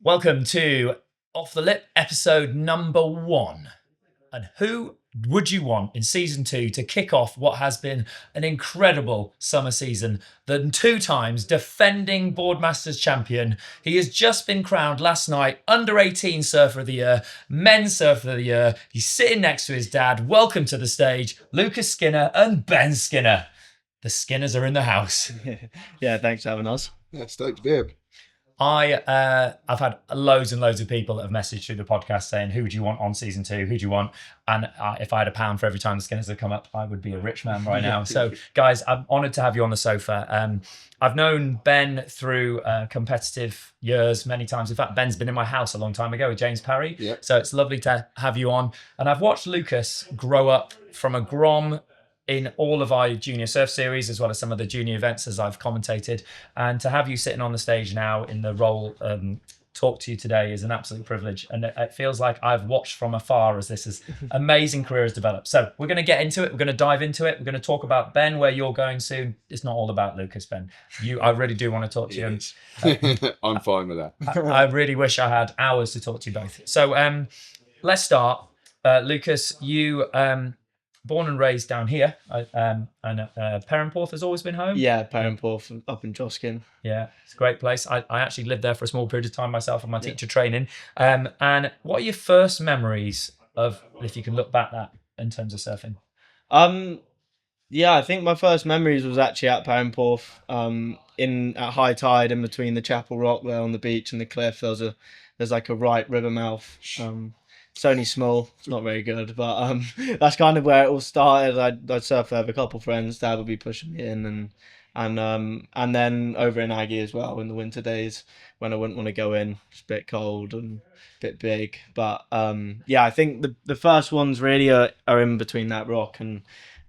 Welcome to Off the Lip, episode number 1. And who would you want in season 2 to kick off what has been an incredible summer season? The 2 times defending Boardmasters champion. He has just been crowned last night under 18 Surfer of the Year, Men's Surfer of the Year. He's sitting next to his dad. Welcome to the stage, Lukas Skinner and Ben Skinner. The Skinners are in the house. Yeah, thanks for having us. Yeah, stoked to be here. I've had loads and loads of people that have messaged through the podcast saying, who do you want on season 2? Who do you want? And if I had £1 for every time the Skinners had come up, I would be a rich man right now. So guys, I'm honoured to have you on the sofa. I've known Ben through competitive years many times. In fact, Ben's been in my house a long time ago with James Parry. Yep. So it's lovely to have you on. And I've watched Lukas grow up from a Grom in all of our junior surf series, as well as some of the junior events as I've commentated. And to have you sitting on the stage now in the role, talk to you today is an absolute privilege. And it feels like I've watched from afar as this amazing career has developed. So we're going to get into it. We're going to dive into it. We're going to talk about Ben, where you're going soon. It's not all about Lukas, Ben. I really do want to talk to you. I'm fine with that. I really wish I had hours to talk to you both. So let's start. Lukas, you... born and raised down here, and Perranporth has always been home. Yeah, Perranporth up in Joskin. Yeah, it's a great place. I actually lived there for a small period of time myself on my teacher training. And what are your first memories of, if you can look back that in terms of surfing? Yeah, I think my first memories was actually at Perranporth, at high tide in between the Chapel Rock there on the beach and the cliff. There's like a right river mouth. It's only small. It's not very good, but that's kind of where it all started. I'd surf there with a couple of friends. Dad would be pushing me in, and then over in Aggie as well in the winter days when I wouldn't want to go in. It's a bit cold and a bit big, but yeah, I think the first ones really are in between that rock and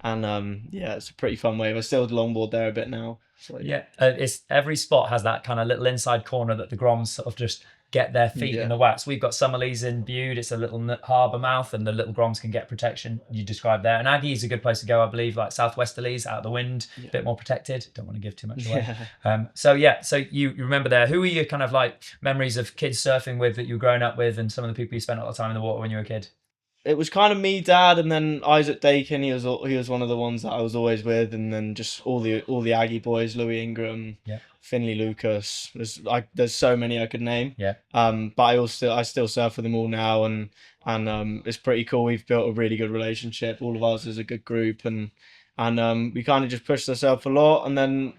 yeah, it's a pretty fun wave. I still longboard there a bit now. So, yeah, it's every spot has that kind of little inside corner that the Groms sort of just get their feet in the wax. We've got Summerlees in Bude. It's a little harbour mouth, and the little Groms can get protection. You described there. And Aggie is a good place to go, I believe, like southwesterlies, out of the wind, a bit more protected. Don't want to give too much away. So you remember there. Who were your kind of like memories of kids surfing with that you were growing up with, and some of the people you spent a lot of time in the water when you were a kid? It was kind of me, Dad, and then Isaac Dakin. He was one of the ones that I was always with, and then just all the Aggie boys, Louis Ingram, Finley Lucas. There's so many I could name. Yeah. But I still surf with them all now, and it's pretty cool. We've built a really good relationship. All of us is a good group, and we kind of just pushed ourselves a lot. And then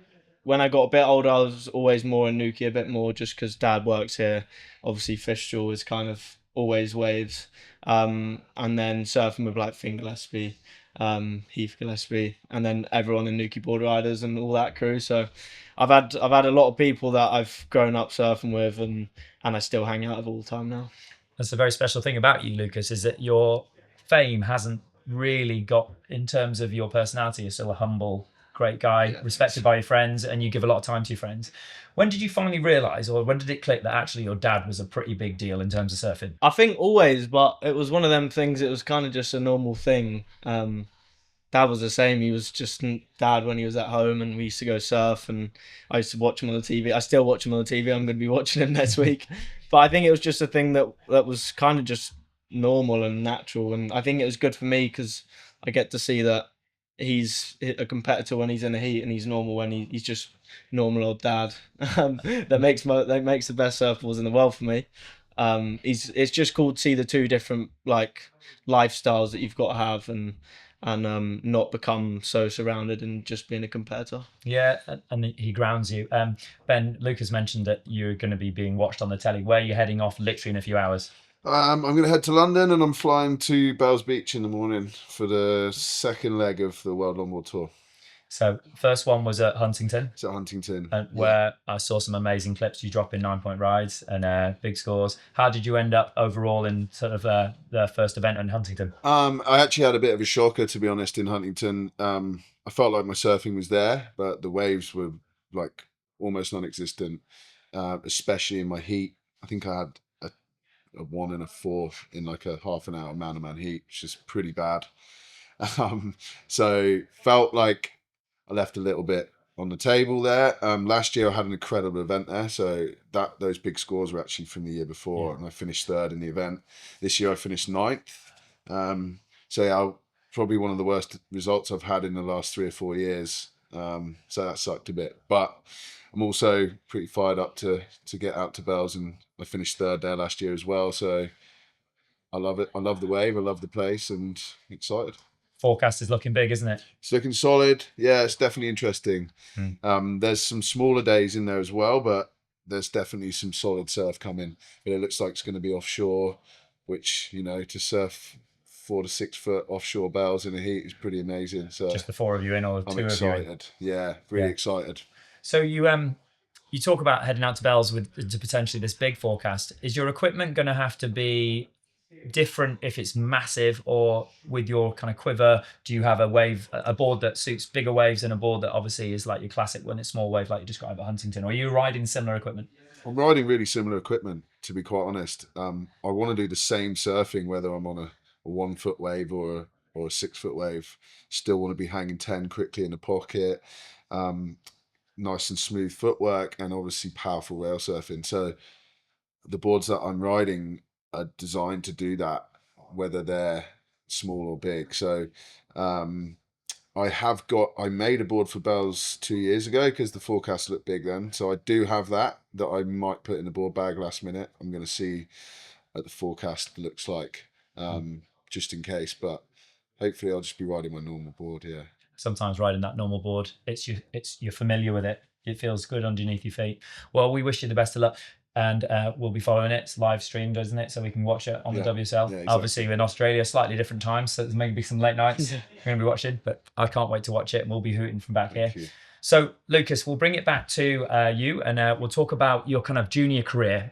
when I got a bit older, I was always more in Newquay a bit more, just because Dad works here. Obviously, Fishjaw is kind of always waves. And then surfing with like Finn Gillespie, Heath Gillespie, and then everyone in Newquay Board Riders and all that crew. So I've had a lot of people that I've grown up surfing with, and I still hang out with all the time now. That's a very special thing about you, Lukas, is that your fame hasn't really got, in terms of your personality, you're still a humble, great guy, respected by your friends, and you give a lot of time to your friends. When did you finally realise, or when did it click that actually your dad was a pretty big deal in terms of surfing? I think always, but it was one of them things, it was kind of just a normal thing. Dad was the same. He was just Dad when he was at home, and we used to go surf, and I used to watch him on the TV. I still watch him on the TV. I'm going to be watching him next week. But I think it was just a thing that was kind of just normal and natural, and I think it was good for me because I get to see that he's a competitor when he's in the heat, and he's normal when he's just normal old dad. that makes the best surfboards in the world for me. It's just cool to see the two different like lifestyles that you've got to have, and not become so surrounded and just being a competitor. Yeah, and he grounds you. Ben, Lukas mentioned that you're going to be being watched on the telly. Where are you heading off literally in a few hours? I'm going to head to London, and I'm flying to Bells Beach in the morning for the second leg of the World Longboard Tour. So first one was at Huntington. It's at Huntington. Where I saw some amazing clips. You dropping 9-point rides and big scores. How did you end up overall in sort of the first event in Huntington? I actually had a bit of a shocker, to be honest, in Huntington. I felt like my surfing was there, but the waves were like almost non-existent, especially in my heat. I think I had a 1 and a 4 in like a half an hour man-to-man heat, which is pretty bad. So felt like I left a little bit on the table there. Last year I had an incredible event there, so those big scores were actually from the year before, and I finished third in the event. This year I finished ninth. So yeah, probably one of the worst results I've had in the last 3 or 4 years. So that sucked a bit, but I'm also pretty fired up to get out to Bells, and I finished third there last year as well. So I love it. I love the wave. I love the place, and excited. Forecast is looking big, isn't it? It's looking solid. Yeah, it's definitely interesting. There's some smaller days in there as well, but there's definitely some solid surf coming. But it looks like it's going to be offshore, which, you know, to surf 4 to 6 foot offshore Bells in the heat is pretty amazing. So just the 4 of you in, or I'm 2 excited. of you in? Yeah, really excited. So you talk about heading out to Bells with to potentially this big forecast. Is your equipment going to have to be different if it's massive, or with your kind of quiver, do you have a board that suits bigger waves and a board that obviously is like your classic when it's small wave like you described at Huntington, or are you riding similar equipment? I'm riding really similar equipment, to be quite honest. I want to do the same surfing whether I'm on a 1 foot wave or a 6 foot wave. Still want to be hanging 10 quickly in the pocket, nice and smooth footwork, and obviously powerful rail surfing. So the boards that I'm riding are designed to do that, whether they're small or big. So I made a board for Bells 2 years ago because the forecast looked big then. So I do have that I might put in the board bag last minute. I'm going to see what the forecast looks like, just in case. But hopefully I'll just be riding my normal board. Yeah. Sometimes riding that normal board, you're familiar with it. It feels good underneath your feet. Well, we wish you the best of luck. And we'll be following it. It's live streamed, isn't it? So we can watch it on the WSL. Yeah, exactly. Obviously, in Australia, slightly different times, so there's maybe some late nights we're going to be watching. But I can't wait to watch it, and we'll be hooting from back here. So, Lucas, we'll bring it back to you, and we'll talk about your kind of junior career.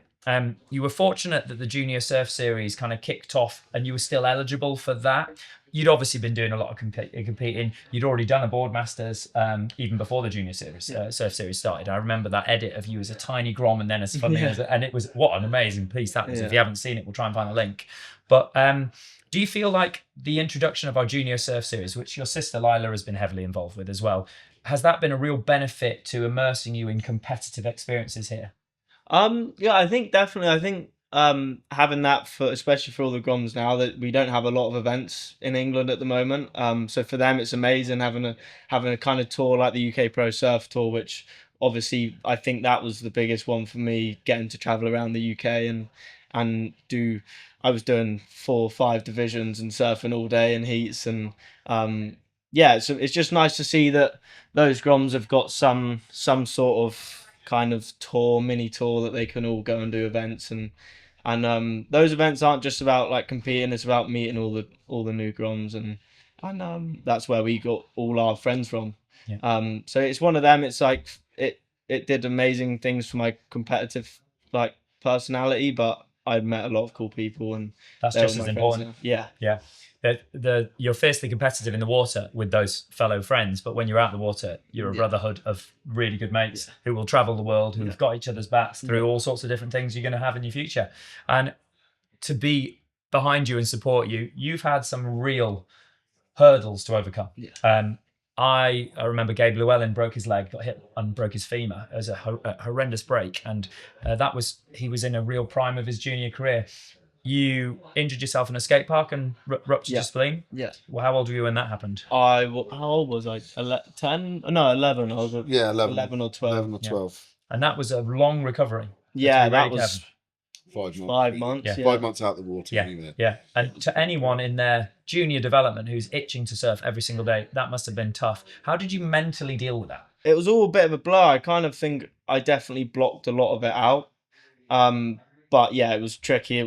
You were fortunate that the Junior Surf Series kind of kicked off, and you were still eligible for that. You'd obviously been doing a lot of competing. You'd already done a Boardmasters even before the Junior Series Surf Series started. I remember that edit of you as a tiny grom and then as funny and it was, what an amazing piece that was. If you haven't seen it, we'll try and find a link. But do you feel like the introduction of our Junior Surf Series, which your sister Lila has been heavily involved with as well, has that been a real benefit to immersing you in competitive experiences here? Yeah, I think definitely. I think having that especially for all the Groms now, that we don't have a lot of events in England at the moment. So for them it's amazing having a kind of tour like the UK Pro Surf Tour, which obviously I think that was the biggest one for me, getting to travel around the UK and I was doing 4 or 5 divisions and surfing all day in heats, and yeah, so it's just nice to see that those Groms have got some sort of kind of mini tour that they can all go and do events, and those events aren't just about like competing, it's about meeting all the new Groms, and that's where we got all our friends from. So it's one of them. It's like it did amazing things for my competitive like personality, but I met a lot of cool people, and that's just as important. Yeah. You're fiercely competitive in the water with those fellow friends, but when you're out the water, you're a brotherhood of really good mates who will travel the world, who've got each other's backs through all sorts of different things you're going to have in your future. And to be behind you and support you, you've had some real hurdles to overcome. I remember Gabe Llewellyn broke his leg, got hit and broke his femur. It was a horrendous break, and he was in a real prime of his junior career. You injured yourself in a skate park and ruptured your spleen? Yeah. Well, how old were you when that happened? How old was I? 10? No, 11. I was 11 or 12. 11 or 12. And that was a long recovery. Yeah, that was 5 months. 5 months. Yeah. 5 months out the water. Yeah. And to anyone in their junior development who's itching to surf every single day, that must have been tough. How did you mentally deal with that? It was all a bit of a blur. I kind of think I definitely blocked a lot of it out. But yeah, it was tricky.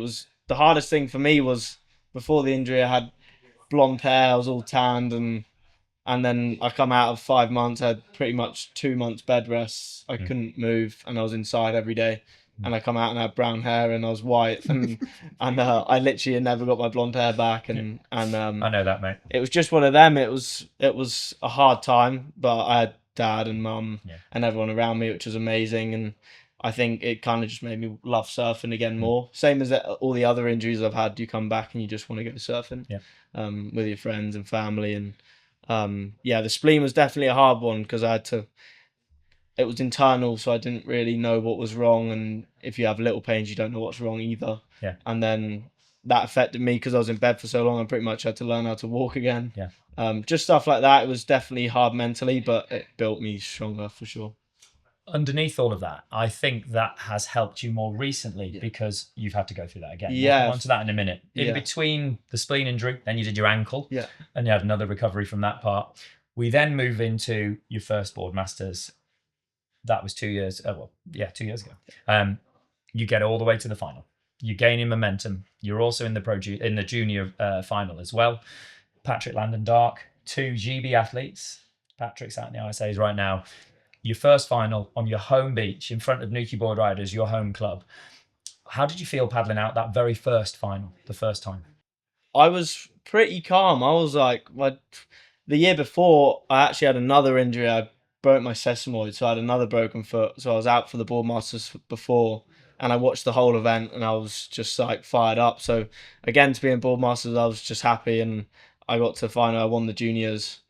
The hardest thing for me was before the injury, I had blonde hair, I was all tanned, and then I come out of 5 months, I had pretty much 2 months bed rest. I couldn't move, and I was inside every day. And I come out and I had brown hair and I was white, and I literally had never got my blonde hair back. And I know that, mate. It was just one of them. It was a hard time, but I had dad and mum and everyone around me, which was amazing. And I think it kind of just made me love surfing again more. Same as all the other injuries I've had. You come back and you just want to go surfing with your friends and family. And the spleen was definitely a hard one because I had to it was internal, so I didn't really know what was wrong. And if you have little pains, you don't know what's wrong either. Yeah. And then that affected me because I was in bed for so long. I pretty much had to learn how to walk again. Yeah. Just stuff like that. It was definitely hard mentally, but it built me stronger for sure. Underneath all of that, I think that has helped you more recently because you've had to go through that again. Yeah. We'll come on to that in a minute. In Yeah. between the spleen injury, then you did your ankle. Yeah. And you had another recovery from that part. We then move into your first Boardmasters. That was 2 years. 2 years ago. You get all the way to the final. You're gaining momentum. You're also in the junior final as well. Patrick Landon Dark, 2 GB athletes. Patrick's out in the ISAs right now. Your first final on your home beach in front of Newquay Board Riders, your home club. How did you feel paddling out that very first final, the first time? I was pretty calm. I was like, the year before, I actually had another injury. I broke my sesamoid, so I had another broken foot. So I was out for the Boardmasters before, and I watched the whole event, and I was just like fired up. So again, to be in Boardmasters, I was just happy, and I got to the final. I won the juniors,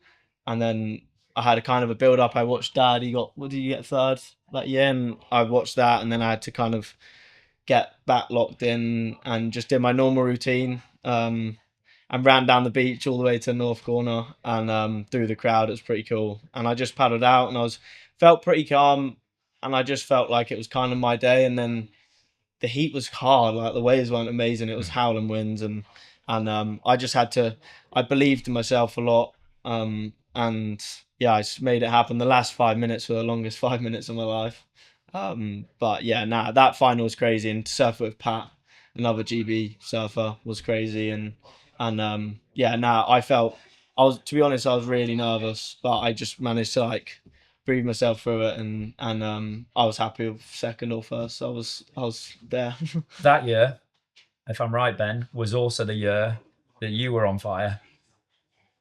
and then I had a kind of a build up. I watched Dad. What did you get, third that year? And I watched that, and then I had to kind of get back locked in and just did my normal routine. And ran down the beach all the way to North Corner and through the crowd. It was pretty cool. And I just paddled out and felt pretty calm, and I just felt like it was kind of my day. And then the heat was hard, like the waves weren't amazing. It was howling winds, and I just I believed in myself a lot. And yeah, I just made it happen. The last 5 minutes were the longest 5 minutes of my life. But yeah, that final was crazy. And to surf with Pat, another GB surfer, was crazy. And to be honest, I was really nervous, but I just managed to like breathe myself through it, and I was happy with second or first. I was there. That year, if I'm right, Ben, was also the year that you were on fire.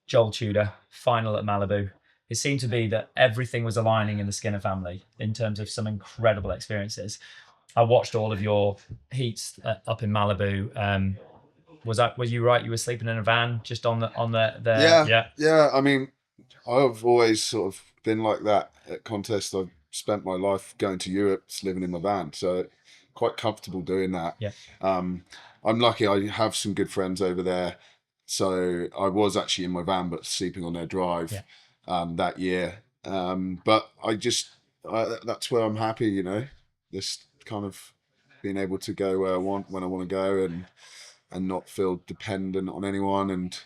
Joel Tudor, final at Malibu. It seemed to be that everything was aligning in the Skinner family in terms of some incredible experiences. I watched all of your heats up in Malibu. Was you right? You were sleeping in a van just on the Yeah. I mean, I've always sort of been like that at contests. I've spent my life going to Europe, living in my van, so quite comfortable doing that. Yeah. I'm lucky. I have some good friends over there, so I was actually in my van, but sleeping on their drive that year. But that's where I'm happy. You know, this kind of being able to go where I want when I want to go, and not feel dependent on anyone, and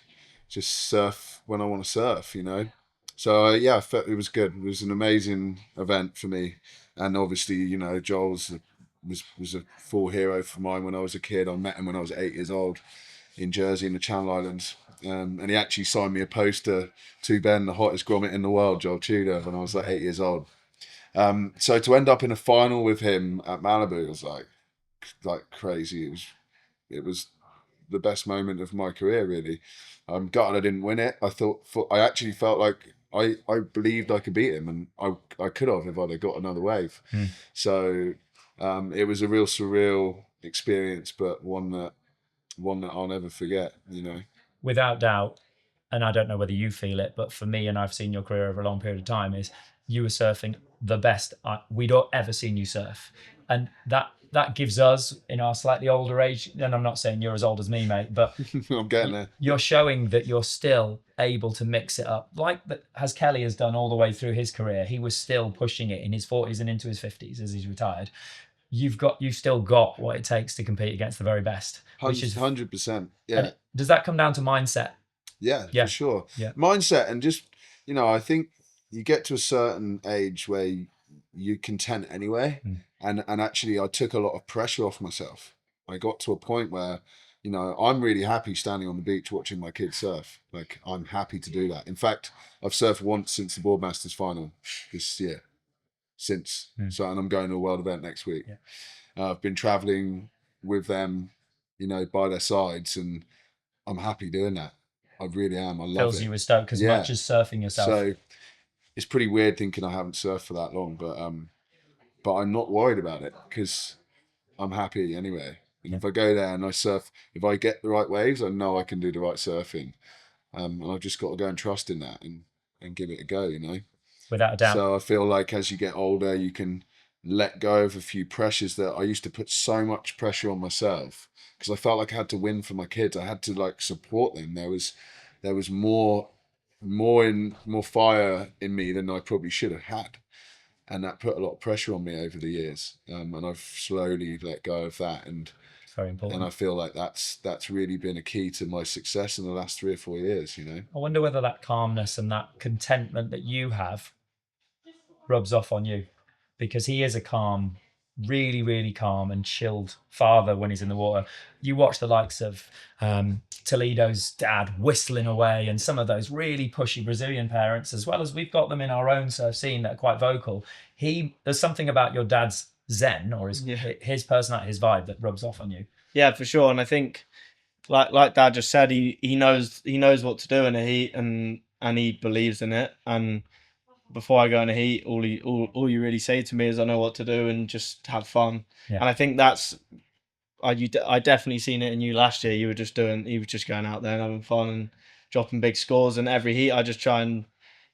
just surf when I want to surf, you know. So I felt it was good. It was an amazing event for me, and obviously, you know, Joel was a full hero for mine when I was a kid. I met him when I was 8 years old in Jersey in the Channel Islands, and he actually signed me a poster to Ben, the hottest grommet in the world, Joel Tudor, when I was like 8 years old. So to end up in a final with him at Malibu was like crazy. It was the best moment of my career, really. I'm gutted I didn't win it. I actually felt like I believed I could beat him, and I could have if I'd have got another wave. So it was a real surreal experience, but one that I'll never forget, you know. Without doubt, and I don't know whether you feel it, but for me, and I've seen your career over a long period of time, is you were surfing the best we'd ever seen you surf. And that gives us, in our slightly older age, and I'm not saying you're as old as me, mate, but I'm getting there. You're showing that you're still able to mix it up, like as Kelly has done all the way through his career. He was still pushing it in his 40s and into his 50s as he's retired. You've still got what it takes to compete against the very best, which is 100%. Yeah. Does that come down to mindset? Yeah, for sure. Yeah. Mindset, and just, you know, I think you get to a certain age where you're content anyway. And actually I took a lot of pressure off myself. I got to a point where, you know, I'm really happy standing on the beach watching my kids surf. Like, I'm happy to do that. In fact, I've surfed once since the Boardmasters final this year. So, and I'm going to a world event next week. I've been traveling with them, you know, by their sides, and I'm happy doing that. I really am. I love it. Fills you with stoke as much as surfing yourself. So it's pretty weird thinking I haven't surfed for that long, but I'm not worried about it because I'm happy anyway. And if I go there and I surf, if I get the right waves, I know I can do the right surfing. And I've just got to go and trust in that and give it a go, you know. Without a doubt. So I feel like as you get older, you can let go of a few pressures that I used to put so much pressure on myself because I felt like I had to win for my kids. I had to like support them. There was more fire in me than I probably should have had. And that put a lot of pressure on me over the years. And I've slowly let go of that. And It's very important. and I feel like that's really been a key to my success in the last 3 or 4 years, you know. I wonder whether that calmness and that contentment that you have rubs off on you, because he is a calm, really, really calm and chilled father when he's in the water. You watch the likes of Toledo's dad whistling away and some of those really pushy Brazilian parents, as well as we've got them in our own surf scene that are quite vocal. There's something about your dad's zen or his personality, his vibe that rubs off on you. Yeah, for sure. And I think, like Dad just said, he knows what to do in a heat, and he believes in it. And before I go in a heat, all you really say to me is, "I know what to do," and just have fun. Yeah. And I think that's I definitely seen it in you last year. You were just going out there and having fun and dropping big scores. And every heat, I just try and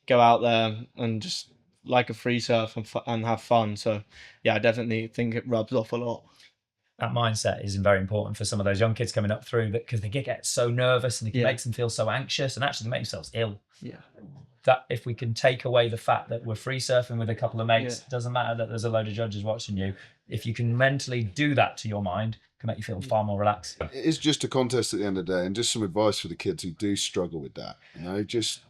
go out there and just like a free surf and have fun. So yeah, I definitely think it rubs off a lot. That mindset is very important for some of those young kids coming up through, that because they get so nervous and it makes them feel so anxious and actually they make themselves ill. Yeah. That if we can take away the fact that we're free surfing with a couple of mates, it doesn't matter that there's a load of judges watching you. If you can mentally do that to your mind, it can make you feel far more relaxed. It is just a contest at the end of the day, and just some advice for the kids who do struggle with that. You know, just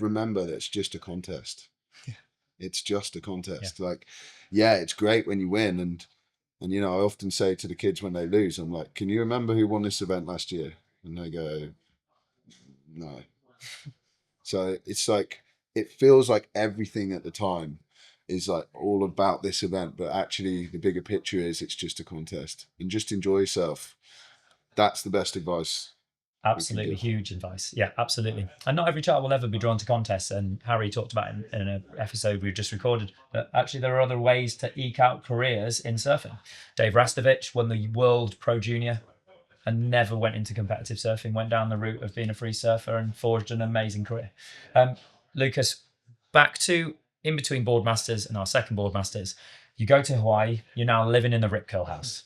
remember that it's just a contest. It's just a contest. Like, it's great when you win, and you know, I often say to the kids when they lose, I'm like, "Can you remember who won this event last year?" And they go, "No." So it's like, it feels like everything at the time is like all about this event, but actually the bigger picture is it's just a contest, and just enjoy yourself. That's the best advice. Absolutely huge advice. Yeah, absolutely. And not every child will ever be drawn to contests. And Harry talked about in an episode we've just recorded that actually there are other ways to eke out careers in surfing. Dave Rastovich won the World Pro Junior and never went into competitive surfing, went down the route of being a free surfer and forged an amazing career. Lukas, back to in between Boardmasters and our second Boardmasters, you go to Hawaii, you're now living in the Rip Curl house.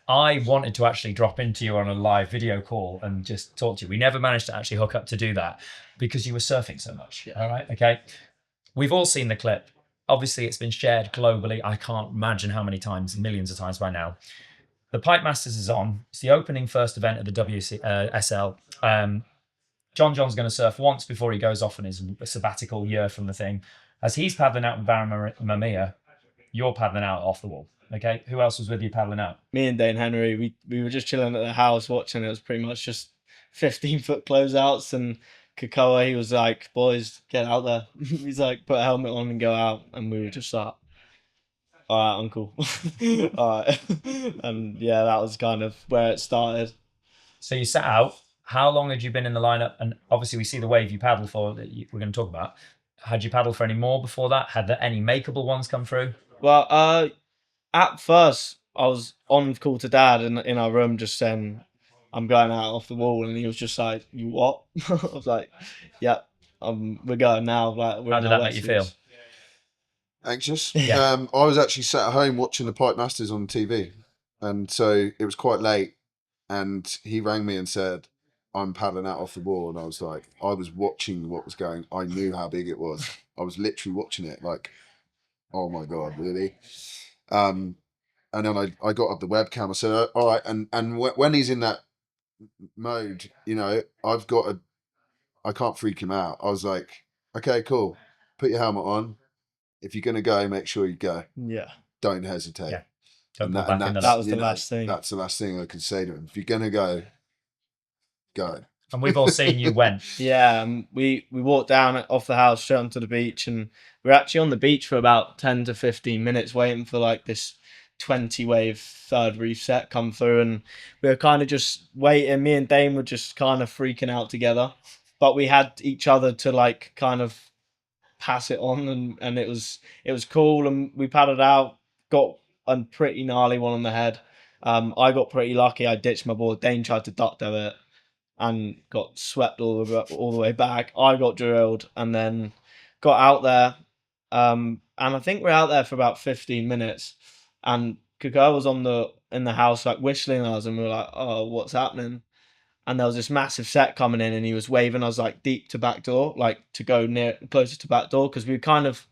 I wanted to actually drop into you on a live video call and just talk to you. We never managed to actually hook up to do that because you were surfing so much. All right, okay. We've all seen the clip. Obviously, it's been shared globally. I can't imagine how many times, millions of times by now. The Pipe Masters is on. It's the opening first event of the WSL. John's going to surf once before he goes off on his sabbatical year from the thing. As he's paddling out with Baron Mamiya, you're paddling out off the wall. Okay, who else was with you paddling out? Me and Dane Henry, we were just chilling at the house watching. It was pretty much just 15-foot closeouts, and Kakoa, he was like, "Boys, get out there." He's like, "Put a helmet on and go out," and we were just like, "All right, uncle." All right. And yeah, that was kind of where it started. So you sat out. How long had you been in the lineup? And obviously we see the wave you paddled for that we're going to talk about. Had you paddled for any more before that? Had there any makeable ones come through? Well, at first I was on call to Dad in our room just saying, "I'm going out off the wall," and he was just like, "You what?" I was like, "Yeah, we're going now." Like, how did that make you feel? Anxious. Yeah. I was actually sat at home watching the Pipe Masters on TV, and so it was quite late, and he rang me and said, "I'm paddling out off the wall," and I was like, I was watching what was going. I knew how big it was. I was literally watching it like, oh my God, really? And then I got up the webcam. I said, "All right." And when he's in that mode, you know, I can't freak him out. I was like, "Okay, cool. Put your helmet on. If you're gonna go, make sure you go. Yeah. Don't hesitate." Yeah. Don't And pull back in the that was the last thing. That's the last thing I could say to him. If you're gonna go, go. And we've all seen you went. Yeah, we walked down off the house straight onto the beach, and we were actually on the beach for about 10 to 15 minutes waiting for like this 20 wave third reef set come through, and we were kind of just waiting. Me and Dane were just kind of freaking out together, but we had each other to like kind of pass it on, and it was cool, and we paddled out, got a pretty gnarly one on the head. I got pretty lucky. I ditched my board. Dane tried to duck to it and got swept all the way back. I got drilled and then got out there, And I think we're out there for about 15 minutes, and Kuko was in the house like whistling at us, and we were like, oh, what's happening? And there was this massive set coming in, and he was waving us like deep to back door, like to go closer to back door, because we were kind of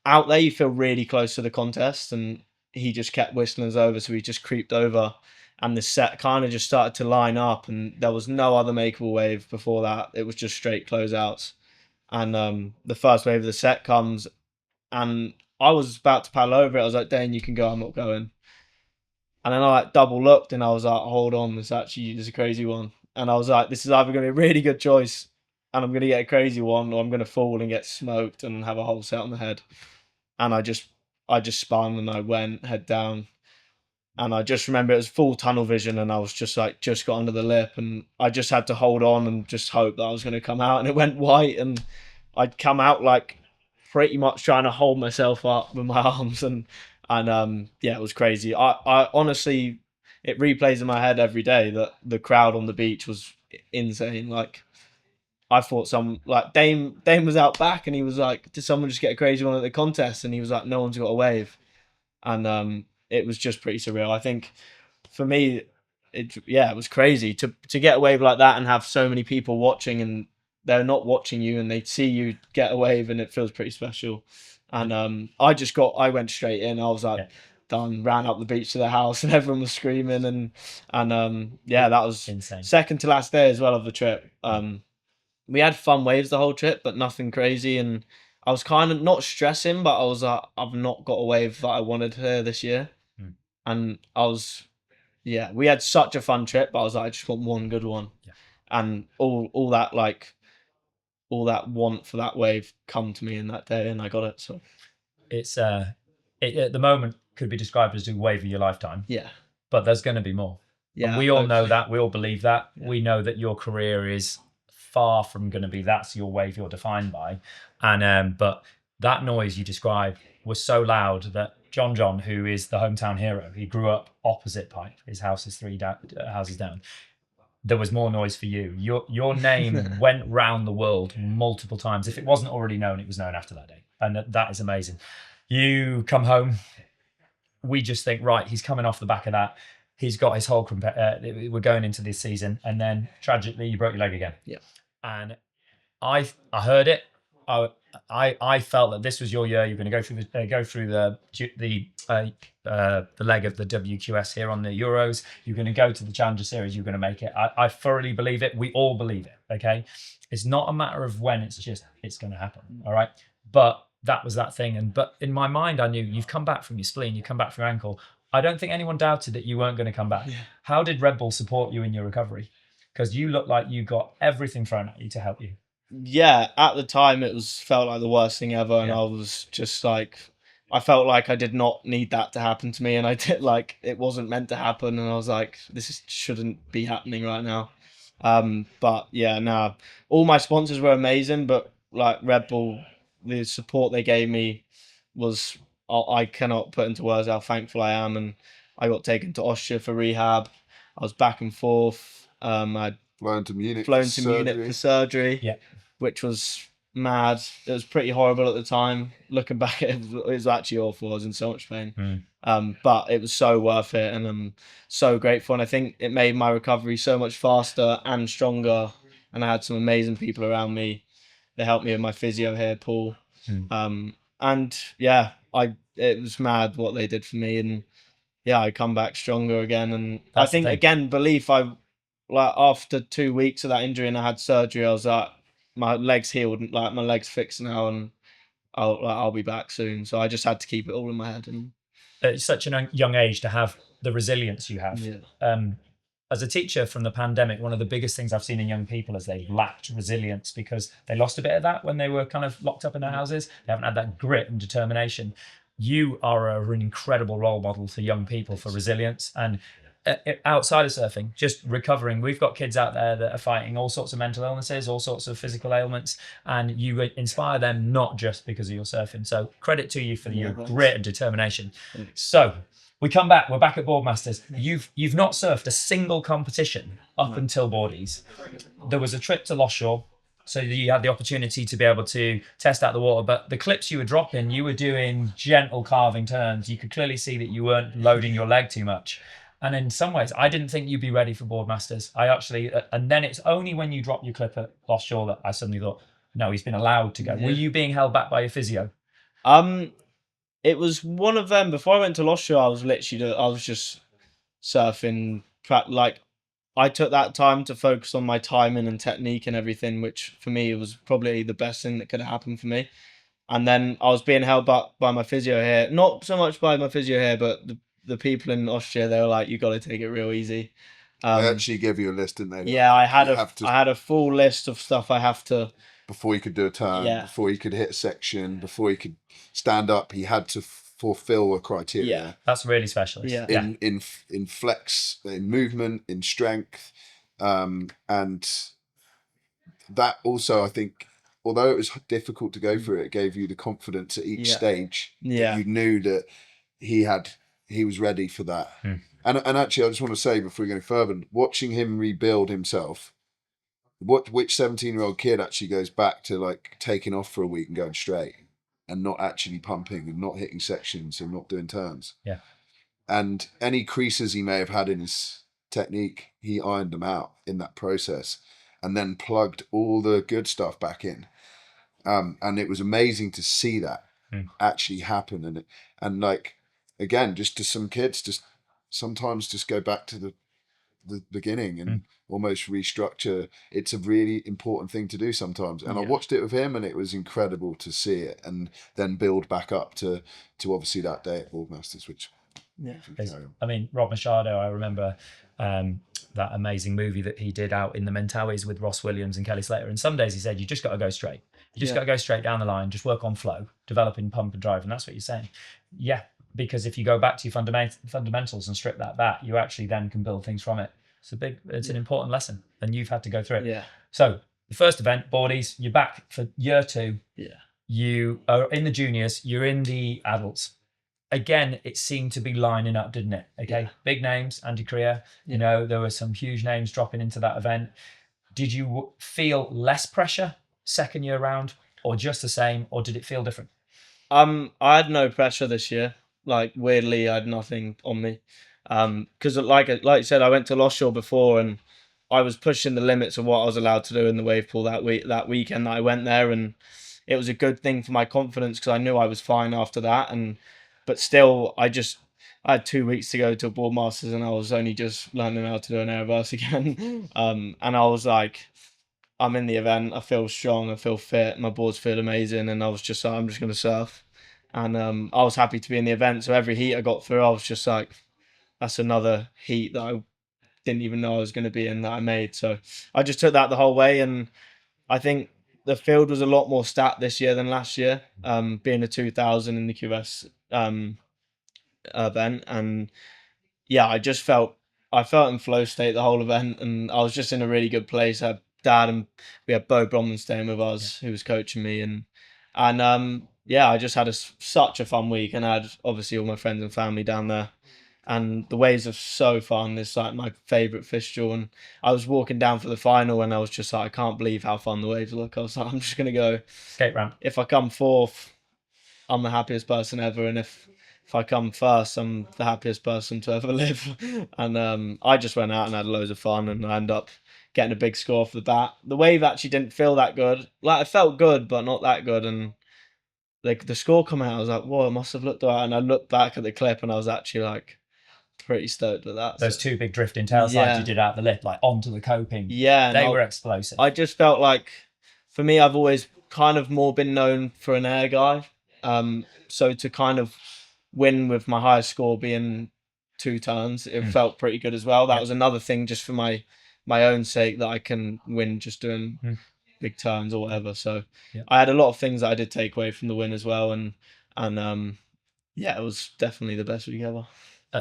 out there. You feel really close to the contest, and he just kept whistling us over, so we just creeped over, and the set kind of just started to line up, and there was no other makeable wave before that. It was just straight closeouts, and the first wave of the set comes, and I was about to paddle over it. I was like, Dane, you can go, I'm not going. And then I like double looked, and I was like, hold on, this is a crazy one. And I was like, this is either going to be a really good choice and I'm going to get a crazy one, or I'm going to fall and get smoked and have a whole set on the head. And I just spun and I went head down. And I just remember it was full tunnel vision, and I was just like, just got under the lip, and I just had to hold on and just hope that I was going to come out. And it went white, and I'd come out like pretty much trying to hold myself up with my arms, and yeah, it was crazy. I honestly, it replays in my head every day that the crowd on the beach was insane. Like, I thought Dame was out back, and he was like, did someone just get a crazy one at the contest? And he was like, no one's got a wave. And it was just pretty surreal. I think for me, it was crazy to get a wave like that and have so many people watching, and they're not watching you and they see you get a wave, and it feels pretty special. And I went straight in. I was like, done, ran up the beach to the house, and everyone was screaming, and that was insane. Second to last day as well of the trip. We had fun waves the whole trip, but nothing crazy, and I was kind of not stressing, but I was like, I've not got a wave that I wanted here this year. And we had such a fun trip, but I was like, I just want one good one. And all that want for that wave come to me in that day, and I got it. So it's at the moment could be described as the wave of your lifetime. Yeah. But there's going to be more. Yeah. And we all know that. We all believe that. Yeah. We know that your career is far from going to be that's your wave you're defined by. And but that noise you described was so loud that John, who is the hometown hero, he grew up opposite Pipe. His house is 3 houses down. There was more noise for you. Your name went round the world multiple times. If it wasn't already known, it was known after that day. And that is amazing. You come home. We just think, right, he's coming off the back of that. He's got his whole... we're going into this season. And then, tragically, you broke your leg again. Yeah. And I heard it. I felt that this was your year. You're going to go through the leg of the WQS here on the Euros. You're going to go to the Challenger Series. You're going to make it. I thoroughly believe it. We all believe it. Okay, it's not a matter of when. It's going to happen. All right. But that was that thing. But in my mind, I knew you've come back from your spleen. You come back from your ankle. I don't think anyone doubted that you weren't going to come back. Yeah. How did Red Bull support you in your recovery? Because you looked like you got everything thrown at you to help you. Yeah, at the time it felt like the worst thing ever, and I was just like, I felt like I did not need that to happen to me, and I did like it wasn't meant to happen, and I was like, shouldn't be happening right now. But yeah, no, all my sponsors were amazing, but like Red Bull, the support they gave me was I cannot put into words how thankful I am, and I got taken to Austria for rehab. I was back and forth. I'd flown to Munich for surgery, which was mad. It was pretty horrible at the time. Looking back, it was actually awful. I was in so much pain. But it was so worth it, and I'm so grateful. And I think it made my recovery so much faster and stronger. And I had some amazing people around me. They helped me with my physio here, Paul. And yeah, it was mad what they did for me. And yeah, I come back stronger again. And I think again, belief. Like after 2 weeks of that injury, and I had surgery, I was like, my legs healed, like my legs fixed now, and I'll be back soon. So I just had to keep it all in my head. And it's such a young age to have the resilience you have. Yeah. As a teacher from the pandemic, one of the biggest things I've seen in young people is they've lacked resilience because they lost a bit of that when they were kind of locked up in their houses. They haven't had that grit and determination. You are an incredible role model for young people for resilience. And outside of surfing, just recovering. We've got kids out there that are fighting all sorts of mental illnesses, all sorts of physical ailments, and you inspire them not just because of your surfing. So credit to you for your grit and determination. So we come back. We're back at Boardmasters. You've not surfed a single competition up until Boardies. There was a trip to Lost Shore. So you had the opportunity to be able to test out the water, but the clips you were dropping, you were doing gentle carving turns. You could clearly see that you weren't loading your leg too much. And in some ways, I didn't think you'd be ready for Boardmasters. I actually, and then it's only when you drop your clip at Lost Shore that I suddenly thought, no, he's been allowed to go. Yeah. Were you being held back by your physio? It was one of them. Before I went to Lost Shore, I was just surfing. Like, I took that time to focus on my timing and technique and everything, which for me was probably the best thing that could have happened for me. And then I was being held back by my physio here. Not so much by my physio here, but the people in Austria, they were like, you got to take it real easy. They actually gave you a list, didn't they? Yeah, I had I had a full list of stuff I have to. Before you could do a turn, Yeah. before you could hit a section, before you could stand up, he had to fulfill a criteria. Yeah. That's really specialist. Yeah. In flex, in movement, in strength, and that also, I think, although it was difficult to go through it gave you the confidence at each stage. Yeah. That you knew that he was ready for that. And actually, I just want to say before we go further, watching him rebuild himself, which 17-year-old kid actually goes back to like taking off for a week and going straight and not actually pumping and not hitting sections and not doing turns. Yeah. And any creases he may have had in his technique, he ironed them out in that process and then plugged all the good stuff back in. And it was amazing to see that actually happen. And like, again, just to some kids, just sometimes just go back to the beginning and almost restructure. It's a really important thing to do sometimes. And I watched it with him and it was incredible to see it and then build back up to obviously that day at Boardmasters, which I mean, Rob Machado, I remember that amazing movie that he did out in the Mentawis with Ross Williams and Kelly Slater. And some days he said, you just got to go straight. You just got to go straight down the line, just work on flow, developing pump and drive. And that's what you're saying. Yeah, because if you go back to your fundamentals and strip that back, you actually then can build things from it. It's an important lesson, and you've had to go through it. Yeah. So the first event, Boardies, you're back for year 2. Yeah. You are in the juniors, you're in the adults. Again, it seemed to be lining up, didn't it? Okay, big names, Andy Crea. You know, there were some huge names dropping into that event. Did you feel less pressure second year round, or just the same, or did it feel different? I had no pressure this year. Like, weirdly, I had nothing on me. Because like you said, I went to Lost Shore before and I was pushing the limits of what I was allowed to do in the wave pool that weekend that I went there, and it was a good thing for my confidence because I knew I was fine after that. But still, I had 2 weeks to go to Boardmasters and I was only just learning how to do an air reverse again. And I was like, I'm in the event, I feel strong, I feel fit, my boards feel amazing, and I was just like, I'm just going to surf. And I was happy to be in the event, so every heat I got through, I was just like, that's another heat that I didn't even know I was going to be in that I made. So I just took that the whole way, and I think the field was a lot more stat this year than last year, being a 2000 in the QS event. And yeah, I felt in flow state the whole event, and I was just in a really good place. I had Dad and we had Bo Bromman staying with us, who was coaching me, and yeah, I just had such a fun week, and I had obviously all my friends and family down there. And the waves are so fun. It's like my favourite fistule. And I was walking down for the final and I was just like, I can't believe how fun the waves look. I was like, I'm just going to go. Skate ramp. If I come fourth, I'm the happiest person ever. And if I come first, I'm the happiest person to ever live. And I just went out and had loads of fun, and I ended up getting a big score off the bat. The wave actually didn't feel that good. Like, it felt good, but not that good. And like the score come out, I was like, whoa, it must have looked all right. And I looked back at the clip and I was actually like, pretty stoked with that. Those 2 big drifting tail slides you did out the lip, like onto the coping. Yeah. They were explosive. I just felt like, for me, I've always kind of more been known for an air guy. So to kind of win with my highest score being 2 turns, it felt pretty good as well. That was another thing just for my own sake, that I can win just doing big turns or whatever. So I had a lot of things that I did take away from the win as well. And yeah, it was definitely the best week ever.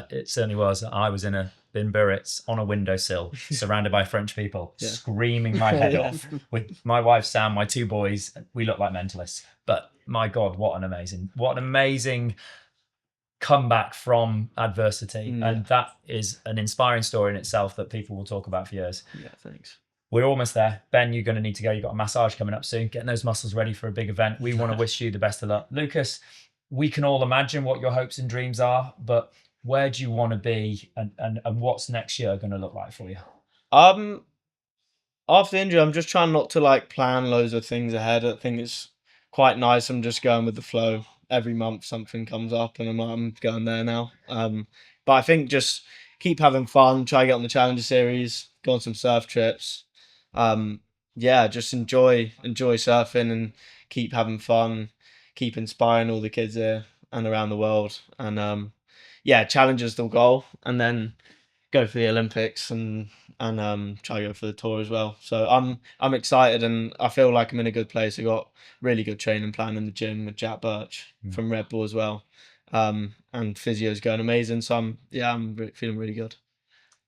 It certainly was. I was in Biarritz on a windowsill, surrounded by French people, screaming my head off with my wife Sam, my 2 boys. We looked like mentalists, but my God, what an amazing comeback from adversity. And that is an inspiring story in itself that people will talk about for years. Yeah, thanks. We're almost there. Ben, you're going to need to go. You've got a massage coming up soon. Getting those muscles ready for a big event. We want to wish you the best of luck. Lucas, we can all imagine what your hopes and dreams are, but where do you want to be and what's next year going to look like for you? After the injury, I'm just trying not to like plan loads of things ahead. I think it's quite nice. I'm just going with the flow. Every month something comes up and I'm going there now. But I think just keep having fun, try to get on the Challenger Series, go on some surf trips. Just enjoy surfing and keep having fun, keep inspiring all the kids here and around the world. And Challenger's the goal, and then go for the Olympics and try to go for the tour as well. So I'm excited, and I feel like I'm in a good place. I got really good training plan in the gym with Jack Birch from Red Bull as well, and physio's going amazing. So I'm feeling really good.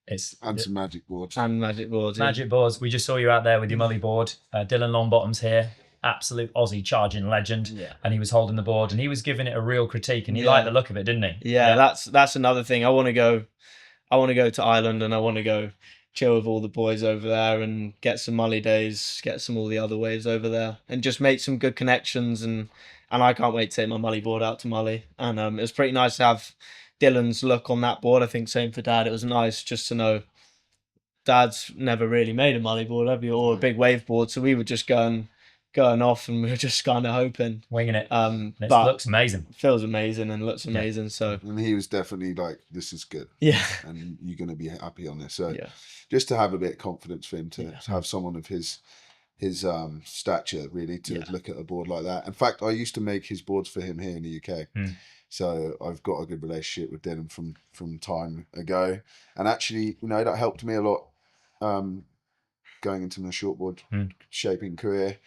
And some magic boards. And magic boards. Magic boards. We just saw you out there with your mully board. Dylan Longbottom's here. Absolute Aussie charging legend. Yeah. And he was holding the board and he was giving it a real critique, and he liked the look of it, didn't he? Yeah, that's another thing. I want to go to Ireland, and I want to go chill with all the boys over there and get some mully days, get some all the other waves over there, and just make some good connections. And I can't wait to take my mully board out to mully. And it was pretty nice to have Dylan's look on that board. I think same for Dad. It was nice just to know Dad's never really made a mully board, have you, or a big wave board. So we were just going off, and we were just kind of hoping, winging it. It but looks amazing. Feels amazing and looks amazing. So and he was definitely like, this is good. Yeah. And you're going to be happy on this. So Yeah. just to have a bit of confidence for him to have someone of his stature really to look at a board like that. In fact, I used to make his boards for him here in the UK. So I've got a good relationship with Dylan from time ago. And actually, that helped me a lot going into my shortboard shaping career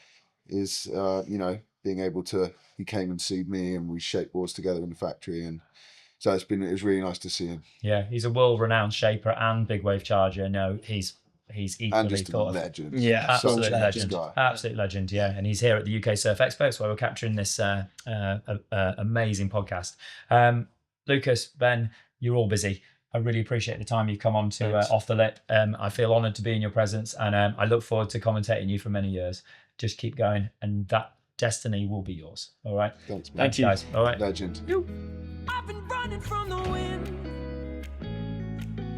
is, being able to, he came and see me and we shaped boards together in the factory. And so it was really nice to see him. Yeah, he's a world-renowned shaper and big wave charger. No, he's equally and just a thought of. legend. Yeah, absolute legend. Guy. Absolute legend, yeah. And he's here at the UK Surf Expo, so we're capturing this amazing podcast. Lucas, Ben, you're all busy. I really appreciate the time you've come on to Off the Lip. I feel honoured to be in your presence, and I look forward to commentating you for many years. Just keep going, and that destiny will be yours. All right? Thanks, man. Thank you, guys. All right. Legend. I've been running from the wind.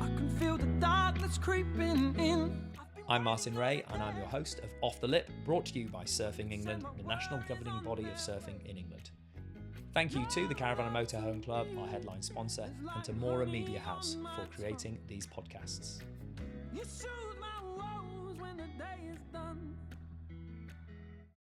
I can feel the darkness creeping in. I'm Martin Reay, and I'm your host of Off the Lip, brought to you by Surfing England, the national governing body of surfing in England. Thank you to the Caravan and Motorhome Club, our headline sponsor, and to Mora Media House for creating these podcasts. You soothe my woes when the day is done.